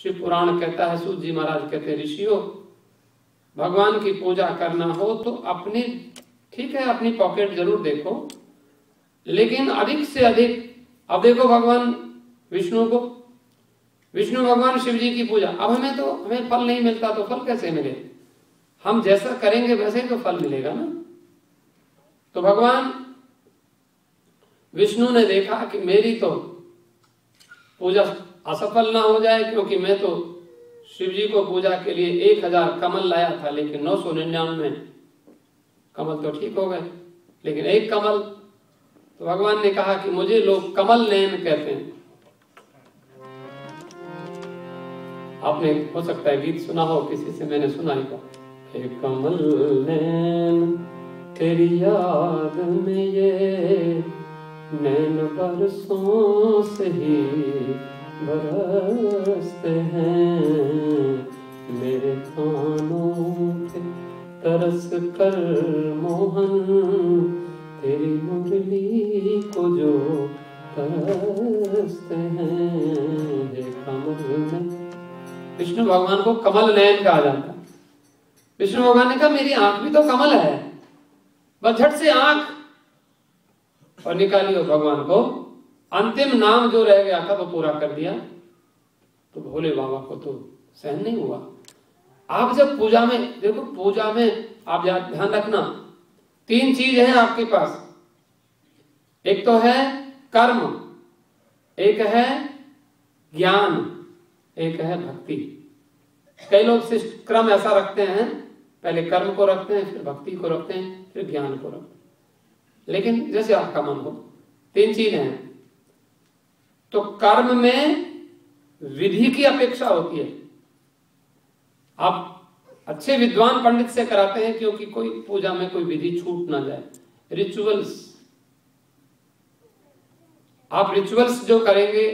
शिव पुराण कहता है, सूत जी महाराज कहते हैं, ऋषियों भगवान की पूजा करना हो तो अपनी, ठीक है अपनी पॉकेट जरूर देखो, लेकिन अधिक से अधिक, अब देखो भगवान विष्णु को, विष्णु भगवान शिव जी की पूजा, अब हमें फल नहीं मिलता तो फल कैसे मिले? हम जैसा करेंगे वैसे ही तो फल मिलेगा ना। तो भगवान विष्णु ने देखा कि मेरी तो पूजा असफल ना हो जाए, क्योंकि मैं तो शिव जी को पूजा के लिए 1000 कमल लाया था, लेकिन 999 कमल तो ठीक हो गए, लेकिन एक कमल। तो भगवान ने कहा कि मुझे लोग कमल नयन कहते हैं। आपने हो सकता है गीत सुना हो, किसी से मैंने सुना ही था, हे कमल नैन तेरी याद में ये नैन बरसों से ही बरसते हैं, मेरे कानों पे तरस कर मोहन तेरी मुरली को जो तरसते हैं। हे कमल नैन, विष्णु भगवान को कमल नयन कहा जाता है। विष्णु भगवान ने कहा मेरी आंख भी तो कमल है, बस झट से आंख और निकालियो भगवान को। अंतिम नाम जो रह गया था वो पूरा कर दिया। तो भोले बाबा को तो सहन नहीं हुआ। आप जब पूजा में देखो, पूजा में आप ध्यान रखना, 3 चीज है आपके पास। एक तो है कर्म, एक है ज्ञान, एक है भक्ति। कई लोग क्रम ऐसा रखते हैं, पहले कर्म को रखते हैं, फिर भक्ति को रखते हैं, फिर ज्ञान को रखते हैं। लेकिन जैसे आपका मन हो, 3 चीज हैं। तो कर्म में विधि की अपेक्षा होती है। आप अच्छे विद्वान पंडित से कराते हैं, क्योंकि कोई पूजा में कोई विधि छूट ना जाए। रिचुअल्स, आप रिचुअल्स जो करेंगे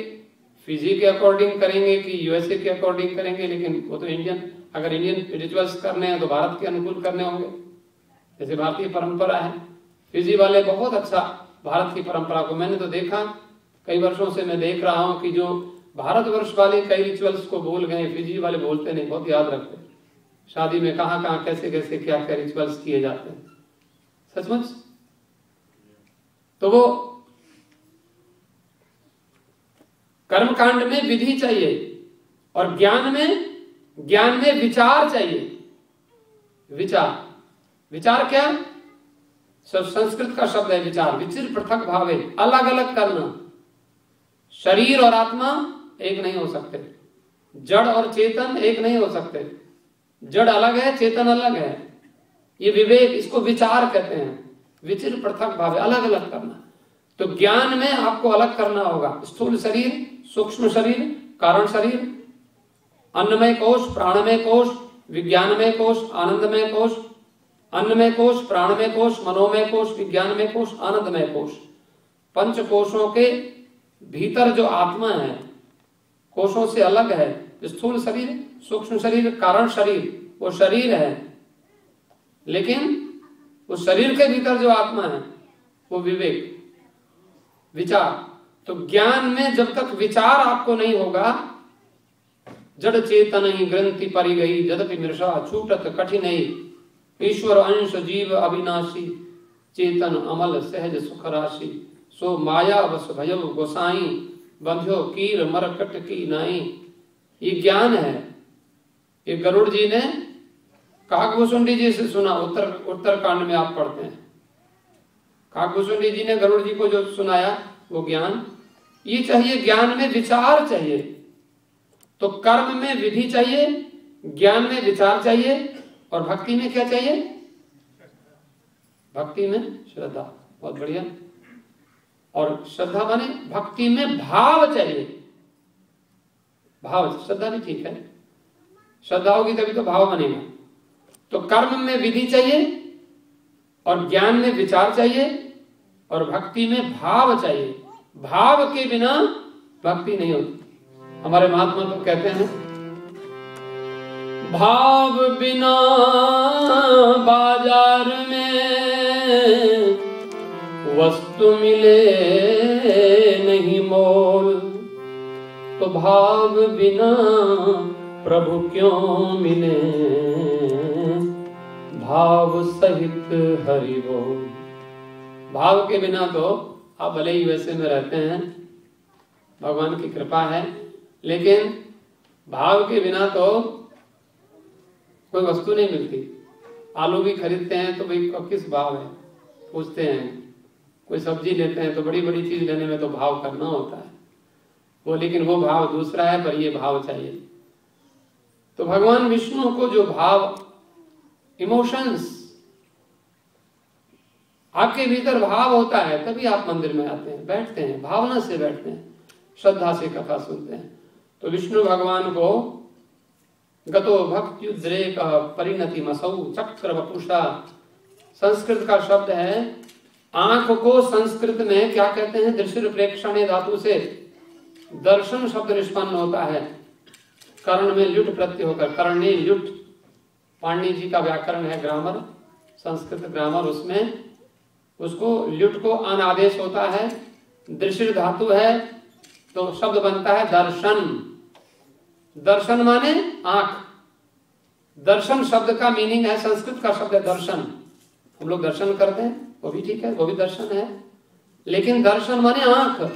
फिजी के अकॉर्डिंग करेंगे कि यूएसए के अकॉर्डिंग करेंगे, लेकिन वो तो इंडियन, अगर इंडियन रिचुअल्स करने हैं तो भारत के अनुकूल करने होंगे, जैसे भारतीय परंपरा है। फिजी वाले बहुत अच्छा भारत की परंपरा को, मैंने तो देखा, कई वर्षों से मैं देख रहा हूं कि जो भारतवर्ष वाले कई रिचुअल्स को भूल गए, फिजी वाले बोलते नहीं, बहुत याद रखते। शादी में कहां कहां कैसे कैसे क्या क्या रिचुअल्स किए जाते हैं, सचमुच। तो वो कर्मकांड में विधि चाहिए, और ज्ञान में विचार चाहिए। विचार क्या? सब संस्कृत का शब्द है विचार। विचिर पृथक भावे, अलग अलग करना। शरीर और आत्मा एक नहीं हो सकते, जड़ और चेतन एक नहीं हो सकते। जड़ अलग है, चेतन अलग है। ये विवेक, इसको विचार कहते हैं। विचिर पृथक भावे, अलग अलग करना। तो ज्ञान में आपको अलग करना होगा। स्थूल शरीर, सूक्ष्म शरीर, कारण शरीर, अन्नमय कोश, प्राणमय कोश, विज्ञानमय कोश, आनंदमय कोश, अन्नमय कोश, प्राणमय कोश, मनोमय कोश, विज्ञानमय कोश, आनंदमय कोश। 5 कोशों के भीतर जो आत्मा है, कोशों से अलग है। स्थूल शरीर, सूक्ष्म शरीर, कारण शरीर, वो शरीर है, लेकिन उस शरीर के भीतर जो आत्मा है वो विवेक, विचार। तो ज्ञान में जब तक विचार आपको नहीं होगा, जड़ चेतन ही ग्रंथि परी गई, जदपि मृषा छूटत कठिन ईश्वर अंश जीव अविनाशी, चेतन अमल सहज सुख राशि, सो माया बस भयव गोसाई, बंध्यो कीर मरकट की नाई। ये ज्ञान है। ये गरुड़ जी ने काकभूषुंडी जी से सुना। उत्तरकांड में आप पढ़ते हैं, काकभूषुंडी जी ने गरुड़ जी को जो सुनाया वो ज्ञान। ये चाहिए, ज्ञान में विचार चाहिए। तो कर्म में विधि चाहिए, ज्ञान में विचार चाहिए, और भक्ति में क्या चाहिए? भक्ति में श्रद्धा। बहुत बढ़िया। और श्रद्धा माने भक्ति में भाव चाहिए। भाव, श्रद्धा भी ठीक है, श्रद्धा होगी तभी तो भाव बनेगा। तो कर्म में विधि चाहिए, और ज्ञान में विचार चाहिए, और भक्ति में भाव चाहिए। भाव के बिना भक्ति नहीं होती। हमारे महात्मा तो कहते हैं, भाव बिना बाजार में वस्तु मिले नहीं मोल, तो भाव बिना प्रभु क्यों मिले, भाव सहित हरि बोल। भाव के बिना तो आप भले ही वैसे में रहते हैं, भगवान की कृपा है, लेकिन भाव के बिना तो कोई वस्तु नहीं मिलती। आलू भी खरीदते हैं तो भाई किस भाव है पूछते हैं, कोई सब्जी लेते हैं तो बड़ी बड़ी चीज लेने में तो भाव करना होता है वो, लेकिन वो भाव दूसरा है, पर ये भाव चाहिए। तो भगवान विष्णु को जो भाव, इमोशंस, आपके भीतर भाव होता है तभी आप मंदिर में आते हैं, बैठते हैं, भावना से बैठते हैं, श्रद्धा से कथा सुनते हैं। तो विष्णु भगवान को गतो भक्त्युद्रेक परिणति मसौ चक्र वपुषा, संस्कृत का शब्द है। आंख को संस्कृत में क्या कहते हैं? दृश्य प्रेक्षणे धातु से दर्शन शब्द निष्पन्न होता है। कर्ण में ल्युट प्रत्यय होकर कर्णे ल्युट, पाणिनि जी का व्याकरण है, ग्रामर, संस्कृत ग्रामर, उसमें उसको ल्युट को अन आदेश होता है, दृश्य धातु है तो शब्द बनता है दर्शन। दर्शन माने आंख। दर्शन शब्द का मीनिंग है, संस्कृत का शब्द है दर्शन। हम लोग दर्शन करते हैं, वो भी ठीक है, वो भी दर्शन है, लेकिन दर्शन माने आंख।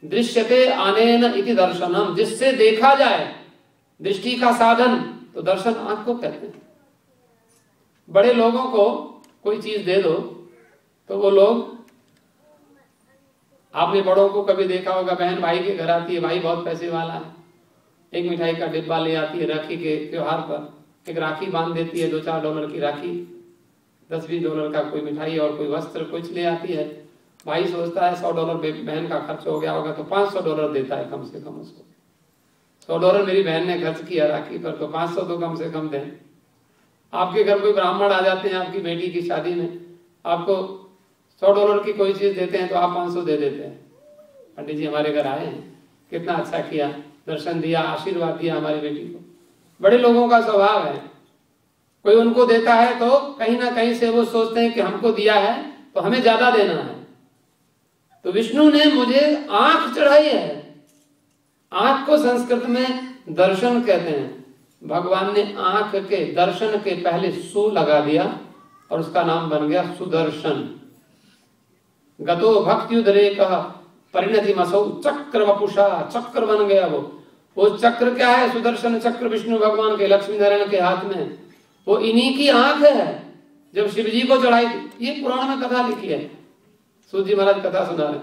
दृश्यते अनेन इति दर्शनम, जिससे देखा जाए, दृष्टि का साधन, तो दर्शन आंख को कहते हैं। बड़े लोगों को कोई चीज दे दो तो वो लोग, आपने बड़ों को कभी देखा होगा, बहन भाई के घर आती है, भाई बहुत पैसे वाला है, एक मिठाई का डिब्बा ले आती है, राखी के त्योहार पर एक राखी बांध देती है, $2-4 की राखी, $10-20 का कोई मिठाई और कोई वस्त्र कुछ ले आती है। भाई सोचता है $100 बहन का खर्च हो गया होगा तो $500 देता है कम से कम उसको। $100 मेरी बहन ने खर्च किया राखी पर, तो 500 तो कम से कम दें। आपके घर कोई ब्राह्मण आ जाते हैं आपकी बेटी की शादी में, आपको $100 की कोई चीज देते हैं तो आप 500 दे देते हैं। पंडित जी हमारे घर आए हैं, कितना अच्छा किया, दर्शन दिया, आशीर्वाद दिया हमारी बेटी को। बड़े लोगों का स्वभाव है, कोई उनको देता है तो कहीं ना कहीं से वो सोचते हैं कि हमको दिया है तो हमें ज्यादा देना है। तो विष्णु ने मुझे आंख चढ़ाई है। आंख को संस्कृत में दर्शन कहते हैं। भगवान ने आंख के दर्शन के पहले सु लगा दिया और उसका नाम बन गया सुदर्शन। गतो भक्त्युद्रेक परिणति मसौ चक्र वपुषा, चक्र बन गया वो चक्र क्या है? सुदर्शन चक्र विष्णु भगवान के, लक्ष्मी नारायण के हाथ में, वो इन्हीं की आंख है। जब शिव जी को चढ़ाई, ये पुराण में कथा लिखी है, सूत जी महाराज कथा सुना रहे,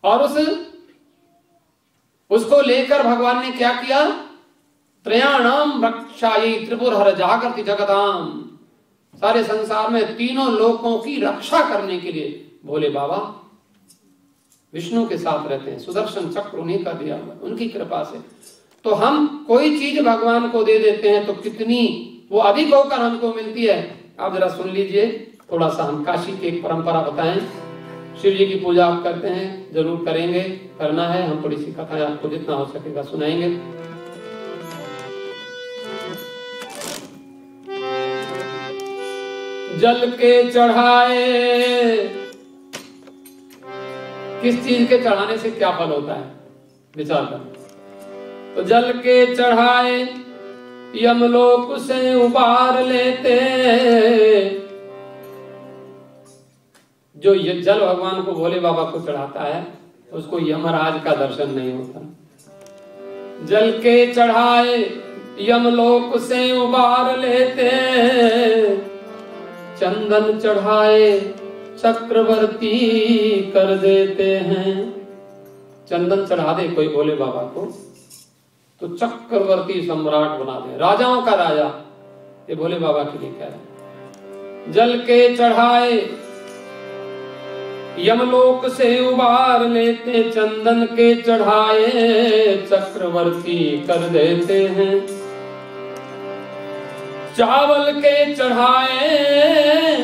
और उसको लेकर भगवान ने क्या किया? त्रयाणाम रक्षायै त्रिपुरहर जागृति जगताम, सारे संसार में तीनों लोकों की रक्षा करने के लिए भोले बाबा विष्णु के साथ रहते हैं। सुदर्शन चक्र उन्हीं का दिया हुआ, उनकी कृपा से। तो हम कोई चीज भगवान को दे देते हैं तो कितनी वो अधिक होकर हमको मिलती है। आप जरा सुन लीजिए, थोड़ा सा हम काशी की एक परंपरा बताएं। शिव जी की पूजा आप करते हैं, जरूर करेंगे, करना है। हम थोड़ी सी कथाएं आपको जितना हो सकेगा सुनाएंगे। जल के चढ़ाए, किस चीज के चढ़ाने से क्या फल होता है विचार कर। तो जल के चढ़ाए यमलोक से उबार लेते, जो ये जल भगवान को भोले बाबा को चढ़ाता है उसको यमराज का दर्शन नहीं होता। जल के चढ़ाए यमलोक से उबार लेते, चंदन चढ़ाए चक्रवर्ती कर देते हैं। चंदन चढ़ा दे कोई भोले बाबा को तो चक्रवर्ती सम्राट बना दे, राजाओं का राजा। ये भोले बाबा के लिए कह रहे हैं। जल के चढ़ाए यमलोक से उबार लेते, चंदन के चढ़ाए चक्रवर्ती कर देते हैं। चावल के चढ़ाए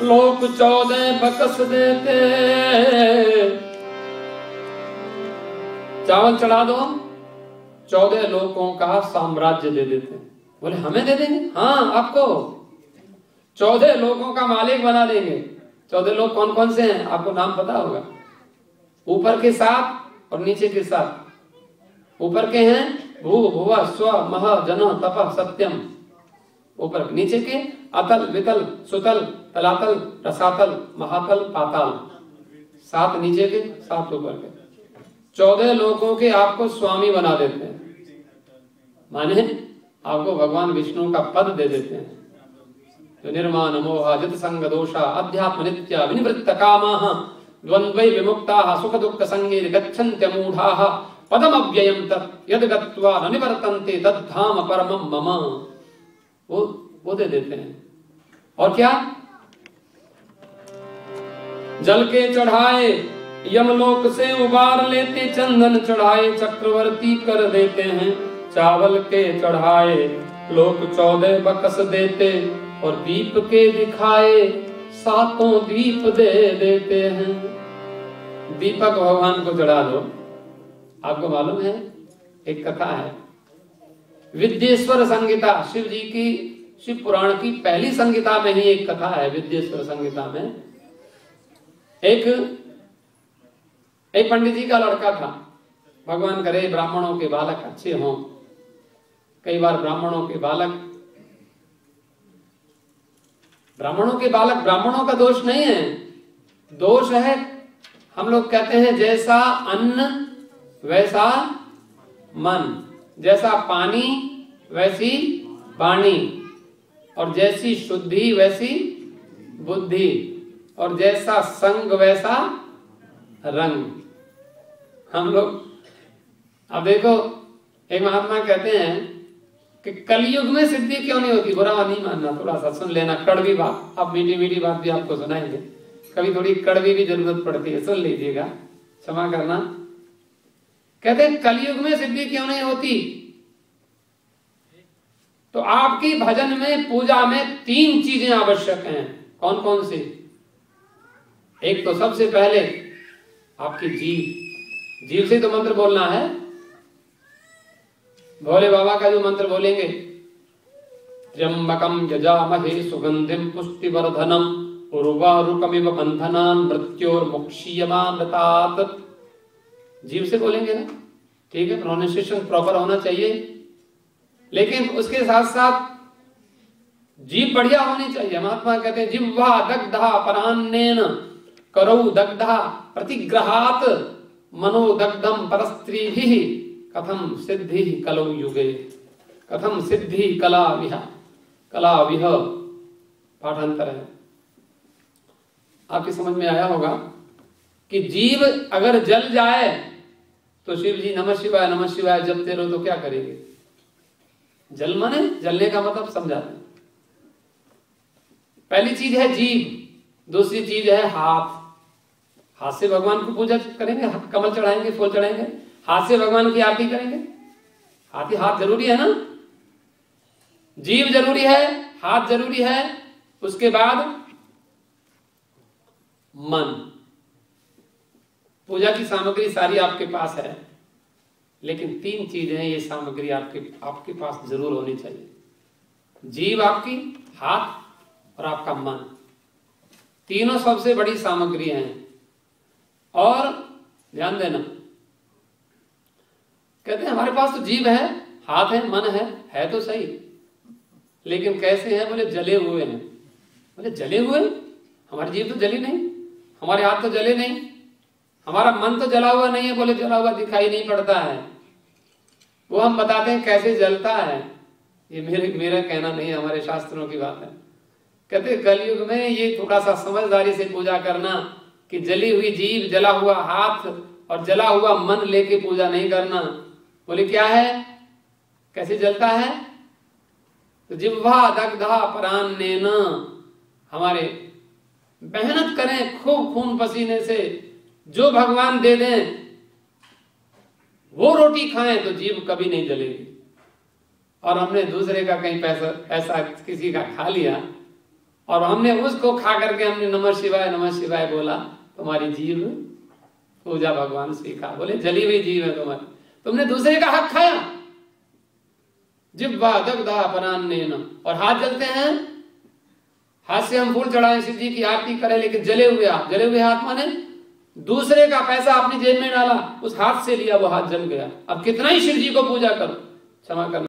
लोक 14 बकस देते, चावल चढ़ा दो 14 लोकों का साम्राज्य दे देते। बोले हमें दे देंगे? हाँ, आपको 14 लोकों का मालिक बना देंगे। 14 लोग कौन कौन से हैं आपको नाम पता होगा? ऊपर के 7 और नीचे के 7। ऊपर के हैं भू भुव स्व मह जन तप सत्यम, ऊपर नीचे के अतल वितल सुतल तलातल रसातल महातल पाताल, 7 नीचे के 7 ऊपर के, 14 लोगों के आपको स्वामी बना देते हैं, माने आपको भगवान विष्णु का पद दे देते हैं। जो निर्माण मोह जित संग दोषा अध्यात्म नित्य विनिवृत्त कामाः द्वंद्वै विमुक्ताः सुख दुःख संगैर् गच्छन्त्य मूढ़ाः पदम अव्ययम् तत् यद् गत्वा न निवर्तन्ते तद्धाम परमं मम, वो दे देते हैं। और क्या, जल के चढ़ाए यमलोक से उबार लेते, चंदन चढ़ाए चक्रवर्ती कर देते हैं, चावल के चढ़ाए लोक 14 बकस देते, और दीप के दिखाए 7 दीप दे देते हैं। दीपक भगवान को चढ़ा दो। आपको मालूम है एक कथा है, विद्येश्वर संहिता, शिव जी की, शिव पुराण की पहली संहिता में ही एक कथा है। विद्येश्वर संहिता में एक पंडित जी का लड़का था, भगवान करे ब्राह्मणों के बालक अच्छे हों। कई बार ब्राह्मणों के बालक ब्राह्मणों का दोष नहीं है, दोष है हम लोग कहते हैं जैसा अन्न वैसा मन, जैसा पानी वैसी वाणी, और जैसी शुद्धि वैसी बुद्धि, और जैसा संग वैसा रंग। हम लोग अब देखो, एक महात्मा कहते हैं कि कलयुग में सिद्धि क्यों नहीं होती। बुरा नहीं मानना, थोड़ा सा सुन लेना, कड़वी बात, अब मीठी मीठी बात भी आपको सुनाएंगे, कभी थोड़ी कड़वी भी जरूरत पड़ती है, सुन लीजिएगा, क्षमा करना। कहते हैं कलयुग में सिद्धि क्यों नहीं होती, तो आपकी भजन में पूजा में 3 चीजें आवश्यक हैं। कौन कौन सी? एक तो सबसे पहले आपकी जीव से तो मंत्र बोलना है। भोले बाबा का जो मंत्र बोलेंगे, त्र्यंबकम यजामहे सुगंधिम पुष्टिवर्धनम उर्वारुकमिव बंधनान् मृत्योर्मुक्षीयमामृतात्, जीव से बोलेंगे ना, ठीक है, प्रोनाउंसिएशन प्रॉपर होना चाहिए, लेकिन उसके साथ साथ जीभ बढ़िया होनी चाहिए। महात्मा कहते हैं जिह्वा दग्धा परान्नेन करौ दग्धा प्रतिग्रहात् मनोदग्धम परस्त्रीभिः कथम सिद्धि कलौ युगे, कथम सिद्धि कला विह पाठांतर है। आपकी समझ में आया होगा कि जीव अगर जल जाए तो शिव जी नमः शिवाय जपते रहो तो क्या करेंगे? जल माने जलने का मतलब समझाते हैं। पहली चीज है जीव, दूसरी चीज है हाथ। हाथ से भगवान को पूजा करेंगे, कमल चढ़ाएंगे, फूल चढ़ाएंगे, हाथ से भगवान की आरती करेंगे। हाथ जरूरी है ना, जीव जरूरी है, हाथ जरूरी है, उसके बाद मन। पूजा की सामग्री सारी आपके पास है, लेकिन 3 चीजें ये सामग्री आपके पास जरूर होनी चाहिए। जीव आपकी, हाथ और आपका मन, तीनों सबसे बड़ी सामग्री हैं। और ध्यान देना, कहते हैं हमारे पास तो जीव है, हाथ है, मन है तो सही, लेकिन कैसे है? बोले जले हुए हैं। बोले जले हुए? हमारी जीव तो जली नहीं, हमारे हाथ तो जले नहीं, हमारा मन तो जला हुआ नहीं है। बोले जला हुआ दिखाई नहीं पड़ता है, वो हम बताते हैं कैसे जलता है। ये मेरा कहना नहीं है, हमारे शास्त्रों की बात है। कहते कलयुग में ये थोड़ा सा समझदारी से पूजा करना कि जली हुई जीभ, जला हुआ हाथ और जला हुआ मन लेके पूजा नहीं करना। बोले क्या है, कैसे जलता है? तो जिह्वा दग्धा परान्नेन, हमारे मेहनत करें खूब खून पसीने से, जो भगवान दे दें वो रोटी खाएं तो जीभ कभी नहीं जलेगी। और हमने दूसरे का कहीं पैसा ऐसा किसी का खा लिया और हमने उसको खा करके हमने नमः शिवाय बोला, तुम्हारी जीभ पूजा भगवान सीखा। बोले जली हुई जीव है तुम्हारी, तुमने दूसरे का हक खाया। जिह्वा दग्धा परान्नेन, और हाथ जलते हैं, हाथ से हम फूल चढ़ाएं, शिव जी की आरती करें, लेकिन जले हुए हाथ माने दूसरे का पैसा अपनी जेब में डाला, उस हाथ से लिया, वो हाथ जल गया। अब कितना ही शिव जी को पूजा करो, क्षमा करना।